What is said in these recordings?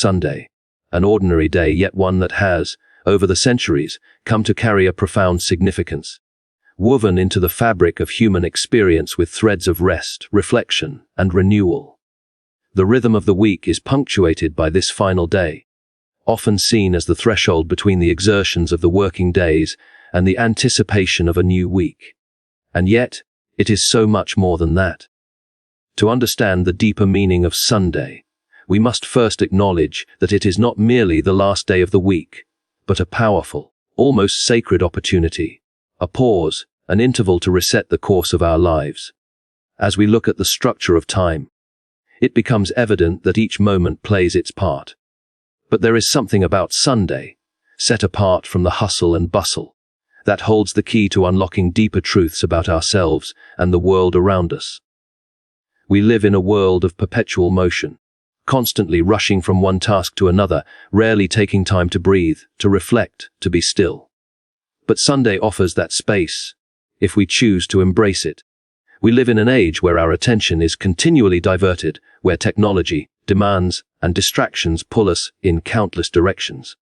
Sunday, an ordinary day, yet one that has, over the centuries, come to carry a profound significance, woven into the fabric of human experience with threads of rest, reflection, and renewal. The rhythm of the week is punctuated by this final day, often seen as the threshold between the exertions of the working days and the anticipation of a new week. And yet, it is so much more than that. To understand the deeper meaning of Sunday, we must first acknowledge that it is not merely the last day of the week, but a powerful, almost sacred opportunity, a pause, an interval to reset the course of our lives. As we look at the structure of time, it becomes evident that each moment plays its part. But there is something about Sunday, set apart from the hustle and bustle, that holds the key to unlocking deeper truths about ourselves and the world around us. We live in a world of perpetual motion, constantly rushing from one task to another, rarely taking time to breathe, to reflect, to be still. But Sunday offers that space, if we choose to embrace it. We live in an age where our attention is continually diverted, where technology, demands, and distractions pull us in countless directions.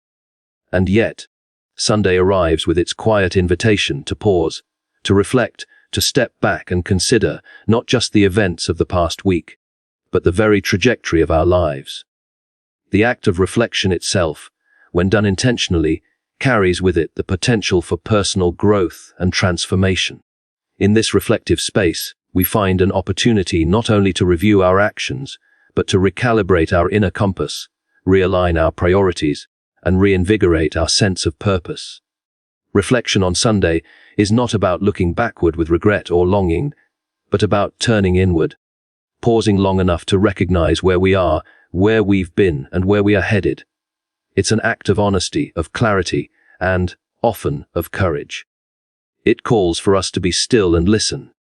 And yet, Sunday arrives with its quiet invitation to pause, to reflect, to step back and consider not just the events of the past week, but the very trajectory of our lives. The act of reflection itself, when done intentionally, carries with it the potential for personal growth and transformation. In this reflective space, we find an opportunity not only to review our actions, but to recalibrate our inner compass, realign our priorities, and reinvigorate our sense of purpose. Reflection on Sunday is not about looking backward with regret or longing, but about turning inward, pausing long enough to recognize where we are, where we've been, and where we are headed. It's an act of honesty, of clarity, and, often, of courage. It calls for us to be still and listen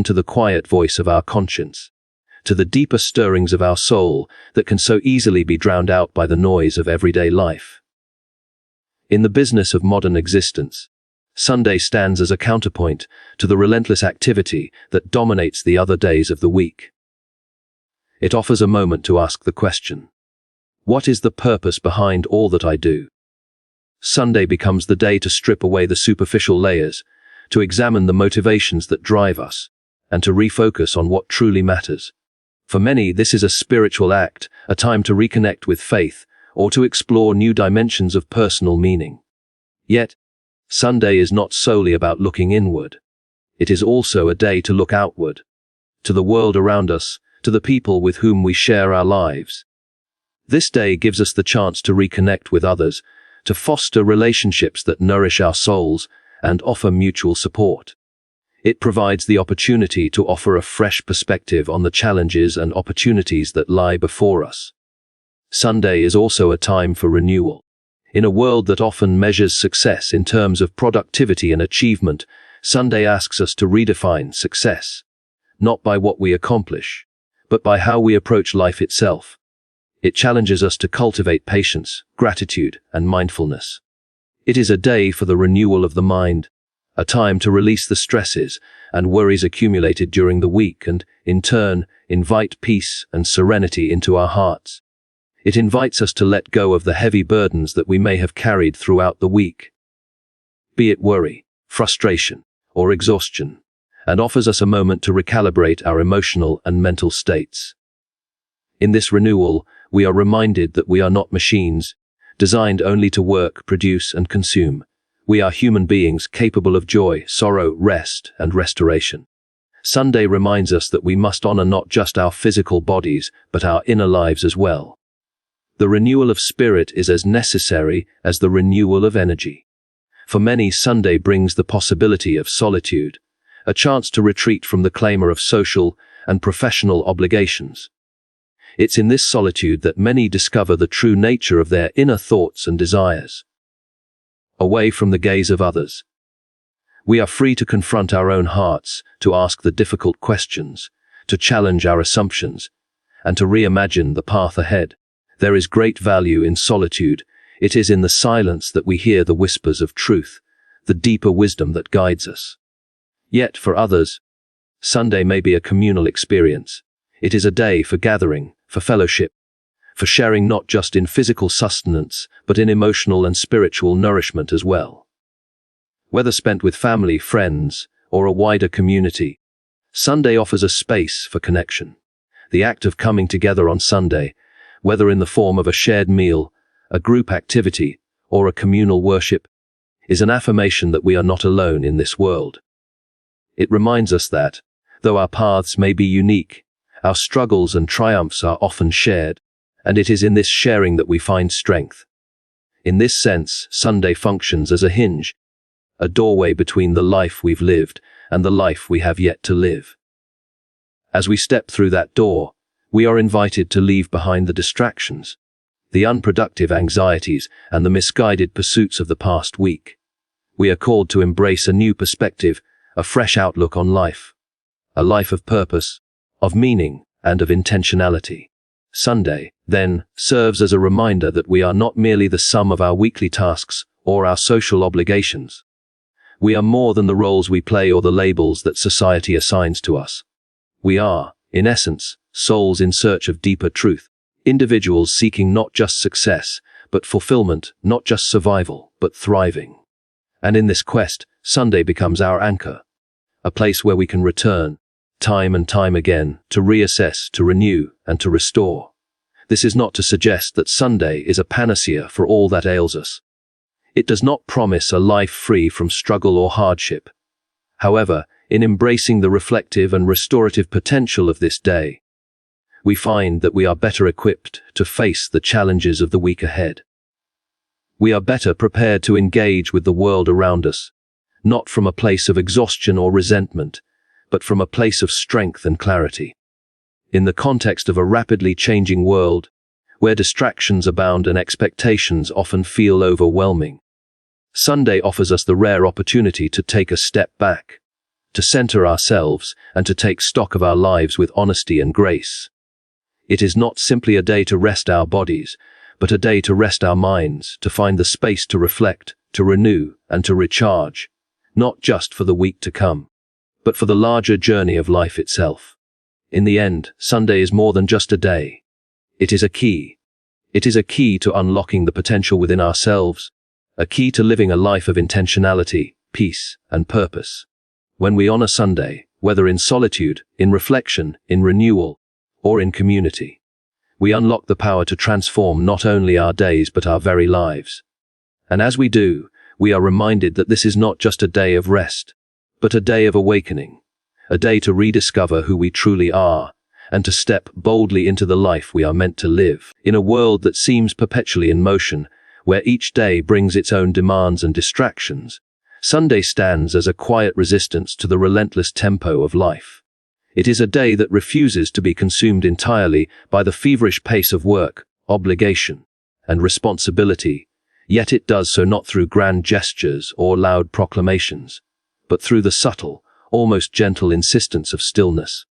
to the quiet voice of our conscience, to the deeper stirrings of our soul that can so easily be drowned out by the noise of everyday life. In the business of modern existence, Sunday stands as a counterpoint to the relentless activity that dominates the other days of the week. It offers a moment to ask the question, what is the purpose behind all that I do? Sunday becomes the day to strip away the superficial layers, to examine the motivations that drive us, and to refocus on what truly matters. For many, this is a spiritual act, a time to reconnect with faith, or to explore new dimensions of personal meaning. Yet, Sunday is not solely about looking inward. It is also a day to look outward, to the world around us, to the people with whom we share our lives. This day gives us the chance to reconnect with others, to foster relationships that nourish our souls and offer mutual support. It provides the opportunity to offer a fresh perspective on the challenges and opportunities that lie before us. Sunday is also a time for renewal. In a world that often measures success in terms of productivity and achievement, Sunday asks us to redefine success, not by what we accomplish, but by how we approach life itself. It challenges us to cultivate patience, gratitude, and mindfulness. It is a day for the renewal of the mind, a time to release the stresses and worries accumulated during the week and, in turn, invite peace and serenity into our hearts. It invites us to let go of the heavy burdens that we may have carried throughout the week, be it worry, frustration, or exhaustion, and offers us a moment to recalibrate our emotional and mental states. In this renewal, we are reminded that we are not machines, designed only to work, produce, and consume. We are human beings capable of joy, sorrow, rest, and restoration. Sunday reminds us that we must honor not just our physical bodies, but our inner lives as well. The renewal of spirit is as necessary as the renewal of energy. For many, Sunday brings the possibility of solitude, a chance to retreat from the clamor of social and professional obligations. It's in this solitude that many discover the true nature of their inner thoughts and desires. Away from the gaze of others, we are free to confront our own hearts, to ask the difficult questions, to challenge our assumptions, and to reimagine the path ahead. There is great value in solitude. It is in the silence that we hear the whispers of truth, the deeper wisdom that guides us. Yet, for others, Sunday may be a communal experience. It is a day for gathering, for fellowship, for sharing not just in physical sustenance, but in emotional and spiritual nourishment as well. Whether spent with family, friends, or a wider community, Sunday offers a space for connection. The act of coming together on Sunday, whether in the form of a shared meal, a group activity, or a communal worship, is an affirmation that we are not alone in this world. It reminds us that, though our paths may be unique, our struggles and triumphs are often shared, and it is in this sharing that we find strength. In this sense, Sunday functions as a hinge, a doorway between the life we've lived and the life we have yet to live. As we step through that door, we are invited to leave behind the distractions, the unproductive anxieties, and the misguided pursuits of the past week. We are called to embrace a new perspective, a fresh outlook on life, a life of purpose, of meaning, and of intentionality. Sunday, then, serves as a reminder that we are not merely the sum of our weekly tasks or our social obligations. We are more than the roles we play or the labels that society assigns to us. We are, in essence, souls in search of deeper truth, individuals seeking not just success, but fulfillment, not just survival, but thriving. And in this quest, Sunday becomes our anchor, a place where we can return, time and time again, to reassess, to renew, and to restore. This is not to suggest that Sunday is a panacea for all that ails us. It does not promise a life free from struggle or hardship. However, in embracing the reflective and restorative potential of this day, we find that we are better equipped to face the challenges of the week ahead. We are better prepared to engage with the world around us, not from a place of exhaustion or resentment, but from a place of strength and clarity. In the context of a rapidly changing world, where distractions abound and expectations often feel overwhelming, Sunday offers us the rare opportunity to take a step back, to center ourselves, and to take stock of our lives with honesty and grace. It is not simply a day to rest our bodies, but a day to rest our minds, to find the space to reflect, to renew, and to recharge, not just for the week to come, but for the larger journey of life itself. In the end, Sunday is more than just a day. It is a key. It is a key to unlocking the potential within ourselves, a key to living a life of intentionality, peace, and purpose. When we honor Sunday, whether in solitude, in reflection, in renewal, or in community, we unlock the power to transform not only our days but our very lives. And as we do, we are reminded that this is not just a day of rest, but a day of awakening, a day to rediscover who we truly are, and to step boldly into the life we are meant to live. In a world that seems perpetually in motion, where each day brings its own demands and distractions, Sunday stands as a quiet resistance to the relentless tempo of life. It is a day that refuses to be consumed entirely by the feverish pace of work, obligation, and responsibility, yet it does so not through grand gestures or loud proclamations, but through the subtle, almost gentle insistence of stillness.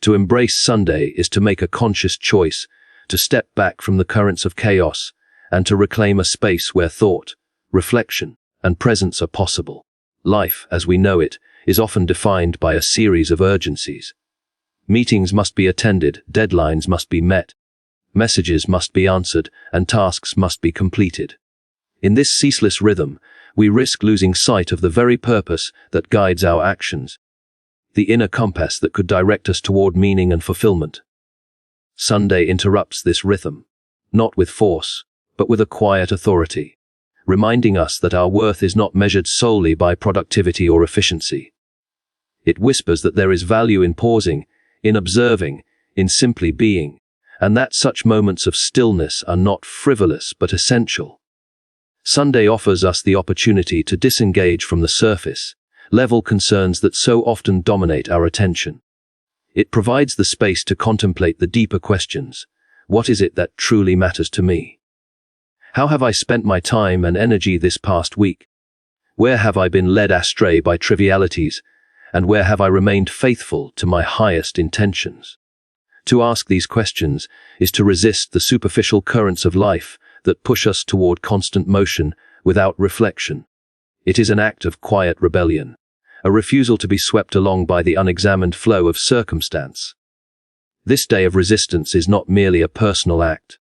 To embrace Sunday is to make a conscious choice, to step back from the currents of chaos, and to reclaim a space where thought, reflection, and presence are possible. Life, as we know it, is often defined by a series of urgencies. Meetings must be attended, deadlines must be met, messages must be answered, and tasks must be completed. In this ceaseless rhythm, we risk losing sight of the very purpose that guides our actions, the inner compass that could direct us toward meaning and fulfillment. Sunday interrupts this rhythm, not with force, but with a quiet authority, reminding us that our worth is not measured solely by productivity or efficiency. It whispers that there is value in pausing, in observing, in simply being, and that such moments of stillness are not frivolous but essential. Sunday offers us the opportunity to disengage from the surface-level concerns that so often dominate our attention. It provides the space to contemplate the deeper questions. What is it that truly matters to me? How have I spent my time and energy this past week? Where have I been led astray by trivialities, and where have I remained faithful to my highest intentions? To ask these questions is to resist the superficial currents of life that push us toward constant motion without reflection. It is an act of quiet rebellion, a refusal to be swept along by the unexamined flow of circumstance. This day of resistance is not merely a personal act,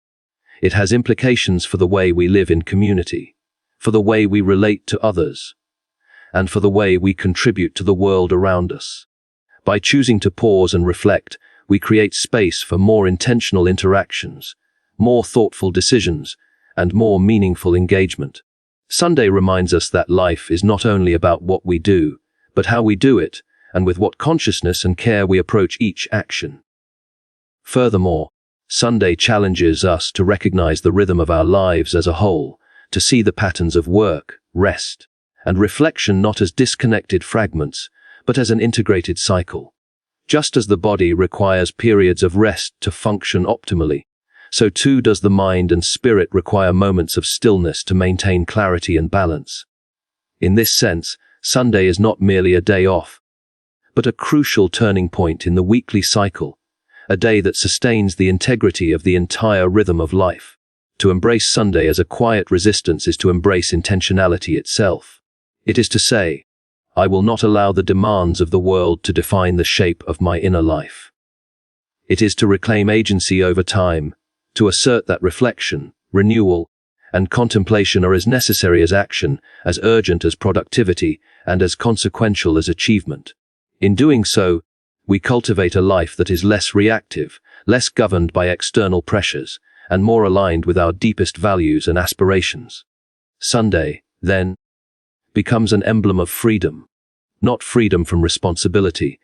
It has implications for the way we live in community, for the way we relate to others, and for the way we contribute to the world around us. By choosing to pause and reflect, we create space for more intentional interactions, more thoughtful decisions, and more meaningful engagement. Sunday reminds us that life is not only about what we do, but how we do it, and with what consciousness and care we approach each action. Furthermore, Sunday challenges us to recognize the rhythm of our lives as a whole, to see the patterns of work, rest, and reflection not as disconnected fragments, but as an integrated cycle. Just as the body requires periods of rest to function optimally, so too does the mind and spirit require moments of stillness to maintain clarity and balance. In this sense, Sunday is not merely a day off, but a crucial turning point in the weekly cycle, a day that sustains the integrity of the entire rhythm of life. To embrace Sunday as a quiet resistance is to embrace intentionality itself. It is to say, I will not allow the demands of the world to define the shape of my inner life. It is to reclaim agency over time, to assert that reflection, renewal, and contemplation are as necessary as action, as urgent as productivity, and as consequential as achievement. In doing so, we cultivate a life that is less reactive, less governed by external pressures, and more aligned with our deepest values and aspirations. Sunday, then, becomes an emblem of freedom, not freedom from responsibility,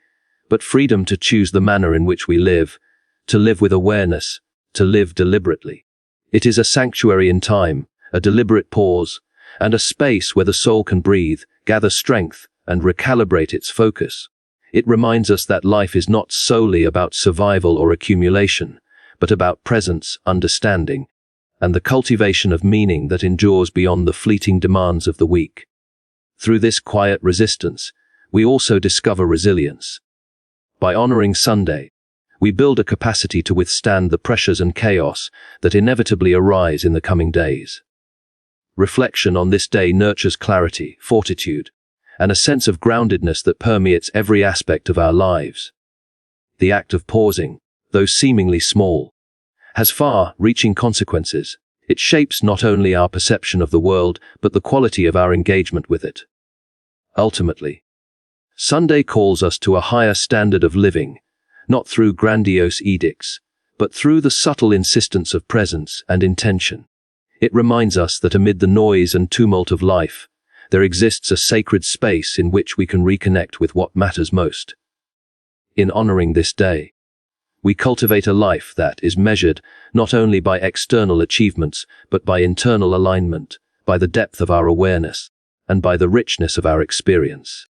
but freedom to choose the manner in which we live, to live with awareness, to live deliberately. It is a sanctuary in time, a deliberate pause, and a space where the soul can breathe, gather strength, and recalibrate its focus. It reminds us that life is not solely about survival or accumulation, but about presence, understanding, and the cultivation of meaning that endures beyond the fleeting demands of the week. Through this quiet resistance, we also discover resilience. By honoring Sunday, we build a capacity to withstand the pressures and chaos that inevitably arise in the coming days. Reflection on this day nurtures clarity, fortitude, and a sense of groundedness that permeates every aspect of our lives. The act of pausing, though seemingly small, has far-reaching consequences. It shapes not only our perception of the world, but the quality of our engagement with it. Ultimately, Sunday calls us to a higher standard of living, not through grandiose edicts, but through the subtle insistence of presence and intention. It reminds us that amid the noise and tumult of life, there exists a sacred space in which we can reconnect with what matters most. In honoring this day, we cultivate a life that is measured not only by external achievements, but by internal alignment, by the depth of our awareness, and by the richness of our experience.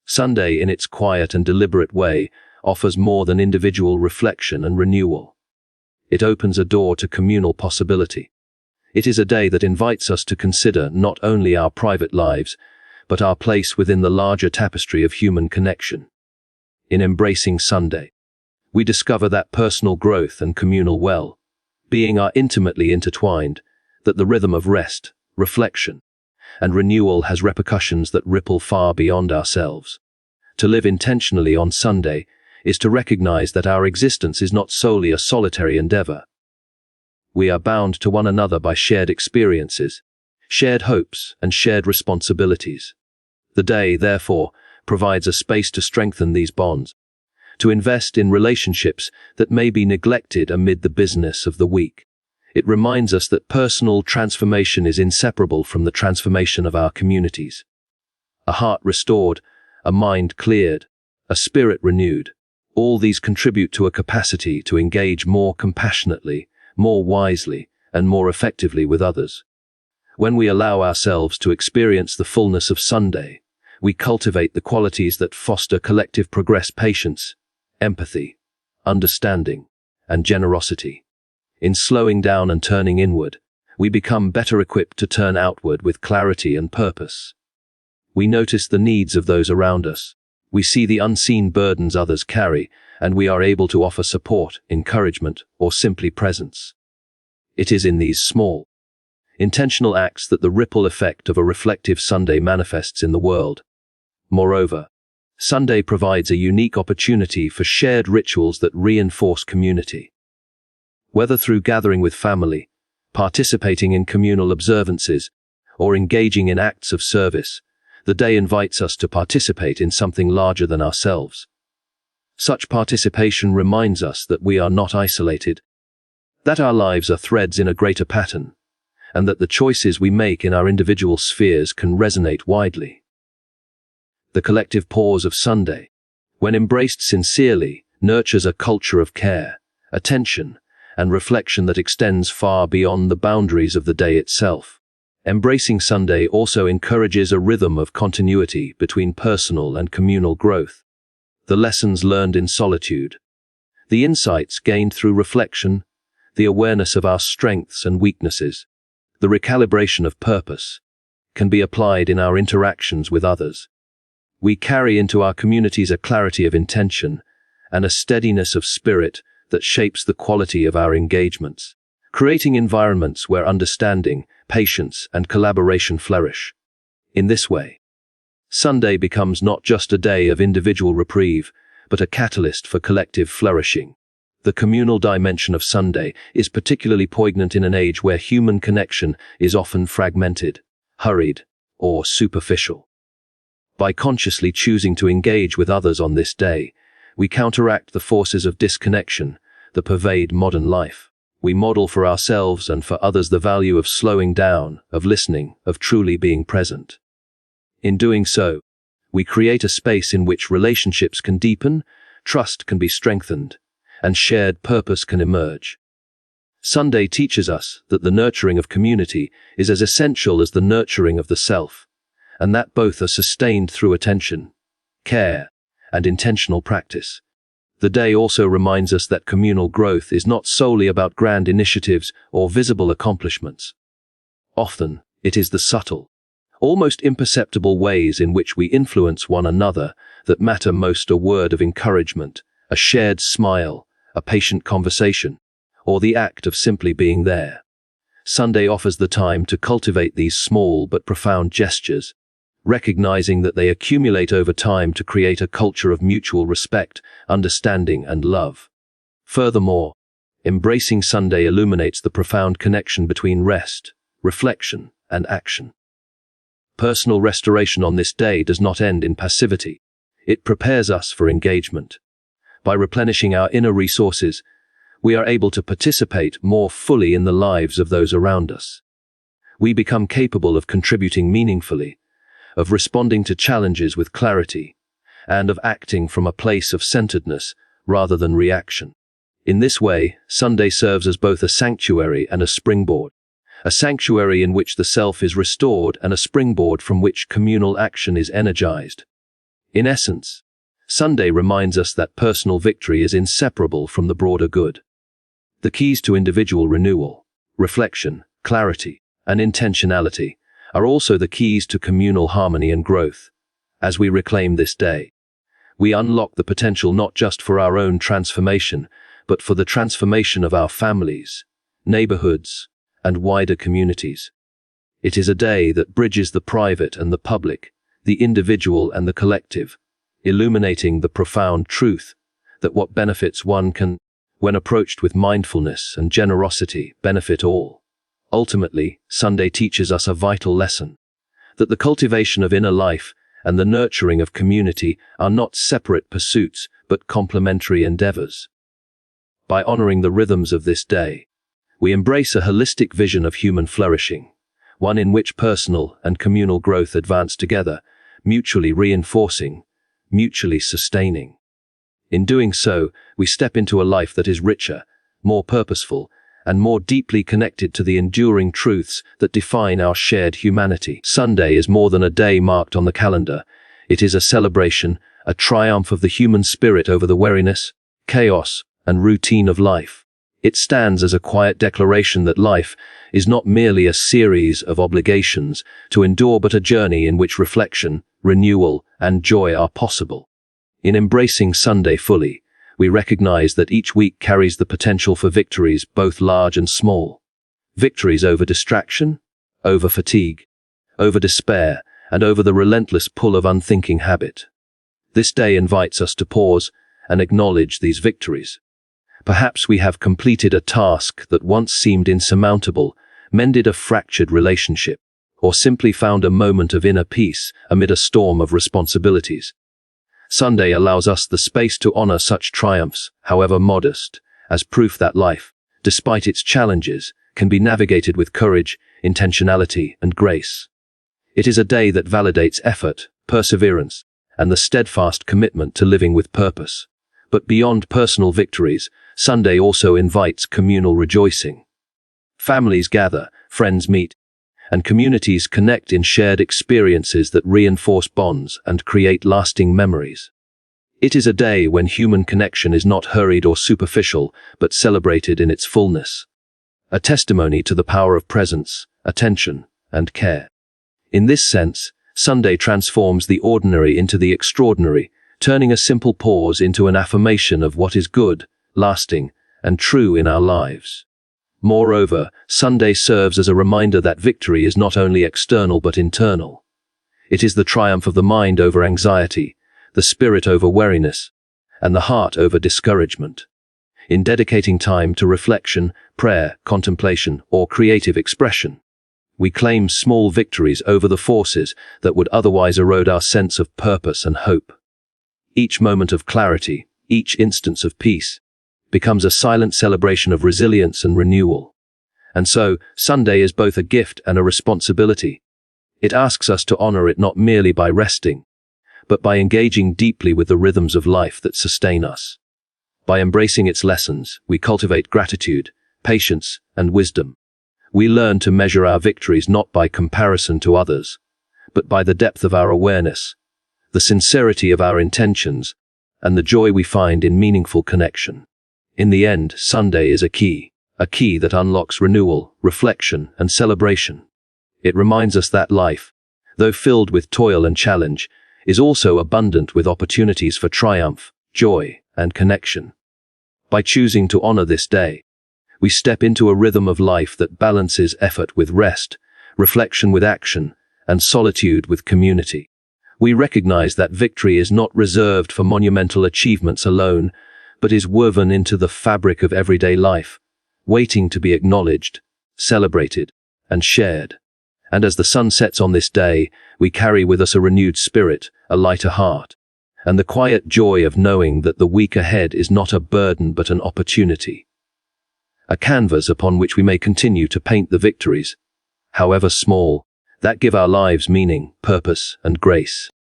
Sunday, in its quiet and deliberate way, offers more than individual reflection and renewal. It opens a door to communal possibility. It is a day that invites us to consider not only our private lives, but our place within the larger tapestry of human connection. In embracing Sunday, we discover that personal growth and communal well-being are intimately intertwined, that the rhythm of rest, reflection, and renewal has repercussions that ripple far beyond ourselves. To live intentionally on Sunday is to recognize that our existence is not solely a solitary endeavor. We are bound to one another by shared experiences, shared hopes, and shared responsibilities. The day, therefore, provides a space to strengthen these bonds, to invest in relationships that may be neglected amid the business of the week. It reminds us that personal transformation is inseparable from the transformation of our communities. A heart restored, a mind cleared, a spirit renewed. All these contribute to a capacity to engage more compassionately, more wisely, and more effectively with others. When we allow ourselves to experience the fullness of Sunday, we cultivate the qualities that foster collective progress: patience, empathy, understanding, and generosity. In slowing down and turning inward, we become better equipped to turn outward with clarity and purpose. We notice the needs of those around us. We see the unseen burdens others carry, and we are able to offer support, encouragement, or simply presence. It is in these small, intentional acts that the ripple effect of a reflective Sunday manifests in the world. Moreover, Sunday provides a unique opportunity for shared rituals that reinforce community. Whether through gathering with family, participating in communal observances, or engaging in acts of service, the day invites us to participate in something larger than ourselves. Such participation reminds us that we are not isolated, that our lives are threads in a greater pattern, and that the choices we make in our individual spheres can resonate widely. The collective pause of Sunday, when embraced sincerely, nurtures a culture of care, attention, and reflection that extends far beyond the boundaries of the day itself. Embracing Sunday also encourages a rhythm of continuity between personal and communal growth. The lessons learned in solitude, the insights gained through reflection, the awareness of our strengths and weaknesses, the recalibration of purpose, can be applied in our interactions with others. We carry into our communities a clarity of intention and a steadiness of spirit that shapes the quality of our engagements, creating environments where understanding, patience, and collaboration flourish. In this way, Sunday becomes not just a day of individual reprieve, but a catalyst for collective flourishing. The communal dimension of Sunday is particularly poignant in an age where human connection is often fragmented, hurried, or superficial. By consciously choosing to engage with others on this day, we counteract the forces of disconnection that pervade modern life. We model for ourselves and for others the value of slowing down, of listening, of truly being present. In doing so, we create a space in which relationships can deepen, trust can be strengthened, and shared purpose can emerge. Sunday teaches us that the nurturing of community is as essential as the nurturing of the self, and that both are sustained through attention, care, and intentional practice. The day also reminds us that communal growth is not solely about grand initiatives or visible accomplishments. Often, it is the subtle, almost imperceptible ways in which we influence one another that matter most: a word of encouragement, a shared smile, a patient conversation, or the act of simply being there. Sunday offers the time to cultivate these small but profound gestures, recognizing that they accumulate over time to create a culture of mutual respect, understanding, and love. Furthermore, embracing Sunday illuminates the profound connection between rest, reflection, and action. Personal restoration on this day does not end in passivity. It prepares us for engagement. By replenishing our inner resources, we are able to participate more fully in the lives of those around us. We become capable of contributing meaningfully, of responding to challenges with clarity, and of acting from a place of centeredness rather than reaction. In this way, Sunday serves as both a sanctuary and a springboard. A sanctuary in which the self is restored and a springboard from which communal action is energized. In essence, Sunday reminds us that personal victory is inseparable from the broader good. The keys to individual renewal, reflection, clarity, and intentionality are also the keys to communal harmony and growth. As we reclaim this day, we unlock the potential not just for our own transformation, but for the transformation of our families, neighborhoods, and wider communities. It is a day that bridges the private and the public, the individual and the collective, illuminating the profound truth that what benefits one can, when approached with mindfulness and generosity, benefit all. Ultimately, Sunday teaches us a vital lesson, that the cultivation of inner life and the nurturing of community are not separate pursuits, but complementary endeavors. By honoring the rhythms of this day, we embrace a holistic vision of human flourishing, one in which personal and communal growth advance together, mutually reinforcing, mutually sustaining. In doing so, we step into a life that is richer, more purposeful, and more deeply connected to the enduring truths that define our shared humanity. Sunday is more than a day marked on the calendar. It is a celebration, a triumph of the human spirit over the weariness, chaos, and routine of life. It stands as a quiet declaration that life is not merely a series of obligations to endure, but a journey in which reflection, renewal, and joy are possible. In embracing Sunday fully, we recognize that each week carries the potential for victories, both large and small. Victories over distraction, over fatigue, over despair, and over the relentless pull of unthinking habit. This day invites us to pause and acknowledge these victories. Perhaps we have completed a task that once seemed insurmountable, mended a fractured relationship, or simply found a moment of inner peace amid a storm of responsibilities. Sunday allows us the space to honor such triumphs, however modest, as proof that life, despite its challenges, can be navigated with courage, intentionality, and grace. It is a day that validates effort, perseverance, and the steadfast commitment to living with purpose. But beyond personal victories, Sunday also invites communal rejoicing. Families gather, friends meet, and communities connect in shared experiences that reinforce bonds and create lasting memories. It is a day when human connection is not hurried or superficial, but celebrated in its fullness. A testimony to the power of presence, attention, and care. In this sense, Sunday transforms the ordinary into the extraordinary, turning a simple pause into an affirmation of what is good, lasting, and true in our lives. Moreover, Sunday serves as a reminder that victory is not only external but internal. It is the triumph of the mind over anxiety, the spirit over weariness, and the heart over discouragement. In dedicating time to reflection, prayer, contemplation, or creative expression, we claim small victories over the forces that would otherwise erode our sense of purpose and hope. Each moment of clarity, each instance of peace, becomes a silent celebration of resilience and renewal. And so, Sunday is both a gift and a responsibility. It asks us to honor it not merely by resting, but by engaging deeply with the rhythms of life that sustain us. By embracing its lessons, we cultivate gratitude, patience, and wisdom. We learn to measure our victories not by comparison to others, but by the depth of our awareness, the sincerity of our intentions, and the joy we find in meaningful connection. In the end, Sunday is a key that unlocks renewal, reflection, and celebration. It reminds us that life, though filled with toil and challenge, is also abundant with opportunities for triumph, joy, and connection. By choosing to honor this day, we step into a rhythm of life that balances effort with rest, reflection with action, and solitude with community. We recognize that victory is not reserved for monumental achievements alone, but is woven into the fabric of everyday life, waiting to be acknowledged, celebrated, and shared. And as the sun sets on this day, we carry with us a renewed spirit, a lighter heart, and the quiet joy of knowing that the week ahead is not a burden but an opportunity. A canvas upon which we may continue to paint the victories, however small, that give our lives meaning, purpose, and grace.